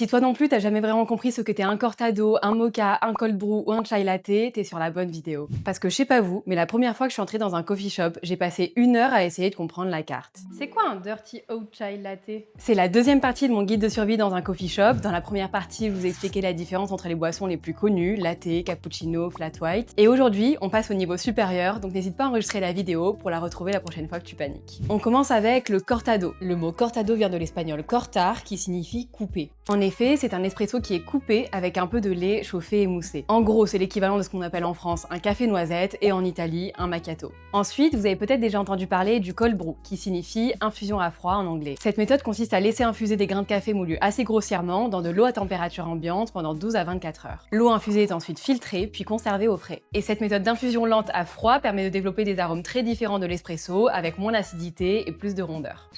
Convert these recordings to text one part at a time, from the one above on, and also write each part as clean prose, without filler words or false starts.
Si toi non plus, t'as jamais vraiment compris ce que t'est un cortado, un mocha, un cold brew ou un chai latte, t'es sur la bonne vidéo. Parce que je sais pas vous, mais la première fois que je suis entrée dans un coffee shop, j'ai passé 1 heure à essayer de comprendre la carte. C'est quoi un dirty oat chai latte? C'est la deuxième partie de mon guide de survie dans un coffee shop. Dans la première partie, je vous ai expliqué la différence entre les boissons les plus connues, latte, cappuccino, flat white. Et aujourd'hui, on passe au niveau supérieur, donc n'hésite pas à enregistrer la vidéo pour la retrouver la prochaine fois que tu paniques. On commence avec le cortado. Le mot cortado vient de l'espagnol cortar, qui signifie couper. En effet, c'est un espresso qui est coupé avec un peu de lait chauffé et moussé. En gros, c'est l'équivalent de ce qu'on appelle en France un café noisette et en Italie un macchiato. Ensuite, vous avez peut-être déjà entendu parler du cold brew, qui signifie infusion à froid en anglais. Cette méthode consiste à laisser infuser des grains de café moulus assez grossièrement dans de l'eau à température ambiante pendant 12 à 24 heures. L'eau infusée est ensuite filtrée puis conservée au frais. Et cette méthode d'infusion lente à froid permet de développer des arômes très différents de l'espresso avec moins d'acidité et plus de rondeur.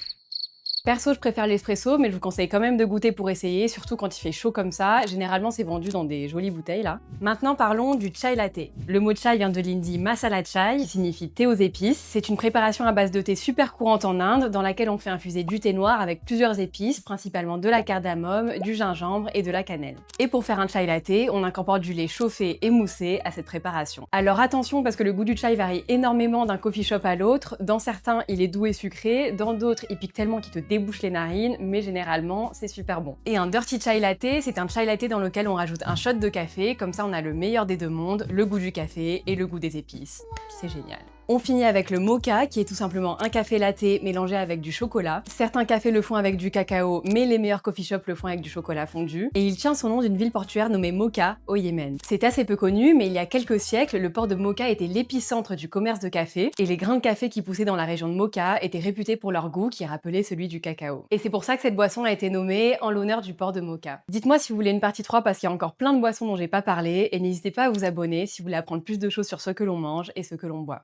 Perso, je préfère l'espresso, mais je vous conseille quand même de goûter pour essayer, surtout quand il fait chaud comme ça. Généralement, c'est vendu dans des jolies bouteilles là. Maintenant, parlons du chai latte. Le mot chai vient de l'hindi masala chai, qui signifie thé aux épices. C'est une préparation à base de thé super courante en Inde, dans laquelle on fait infuser du thé noir avec plusieurs épices, principalement de la cardamome, du gingembre et de la cannelle. Et pour faire un chai latte, on incorpore du lait chauffé et moussé à cette préparation. Alors attention, parce que le goût du chai varie énormément d'un coffee shop à l'autre. Dans certains, il est doux et sucré, dans d'autres, il pique tellement qu'il te débouche les narines, mais généralement, c'est super bon. Et un dirty chai latte, c'est un chai latte dans lequel on rajoute un shot de café, comme ça on a le meilleur des deux mondes, le goût du café et le goût des épices. C'est génial. On finit avec le mocha, qui est tout simplement un café latte mélangé avec du chocolat. Certains cafés le font avec du cacao, mais les meilleurs coffee shops le font avec du chocolat fondu. Et il tient son nom d'une ville portuaire nommée Mocha, au Yémen. C'est assez peu connu, mais il y a quelques siècles, le port de Mocha était l'épicentre du commerce de café, et les grains de café qui poussaient dans la région de Mocha étaient réputés pour leur goût qui rappelait celui du cacao. Et c'est pour ça que cette boisson a été nommée en l'honneur du port de Mocha. Dites-moi si vous voulez une partie 3 parce qu'il y a encore plein de boissons dont j'ai pas parlé, et n'hésitez pas à vous abonner si vous voulez apprendre plus de choses sur ce que l'on mange et ce que l'on boit.